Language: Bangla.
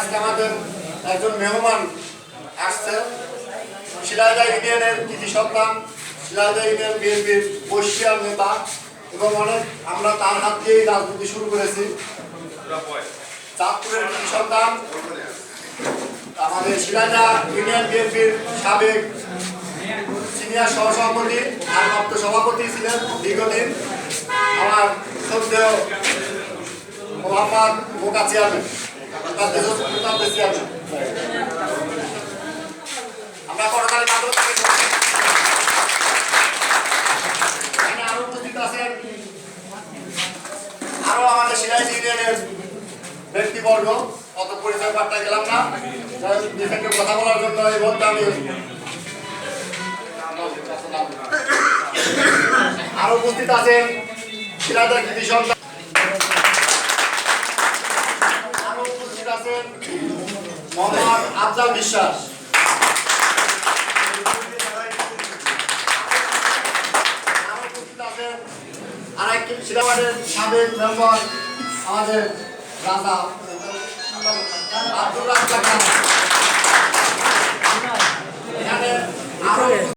আজকে আমাদের একজন মেহমান আসছে শিলাইদহ ইউনিয়নের কৃতি সন্তান, শিলাইদহ ইউনিয়ন বিএনপির বর্ষিয়ান নেতা এবং অনেক আমরা তার হাত দিয়েই রাজনীতি শুরু করেছি। চাঁদপুরের কৃতি সন্তান, আমাদের শিলাইদহ ইউনিয়ন বিএনপির সাবেক সিনিয়র সহসভাপতি আর ভারপ্রাপ্ত সভাপতি ছিলেন দীর্ঘদিন, আমার শ্রদ্ধেয় মোহাম্মদ মোকা চেয়ারম্যান। আমরা করতালি আরো উপস্থিত আছেন আরো আমাদের শিলাইদহ ইউনিয়নের ব্যক্তিবর্গ, অত পরিচয় বার্তা গেলাম না, কথা বলার জন্য এই বলতে আমি আরো উপস্থিত আছেন শিলাইদহ কৃতি সন্তান, আরো উপস্থিত আছেন মোহাম্মদ আফজাল বিশ্বাস, আরো উপস্থিত আছেন আরেক শিলাইদহের সাবেক মেম্বার আমাদের রাজা আব্দুর রাজ্জাক।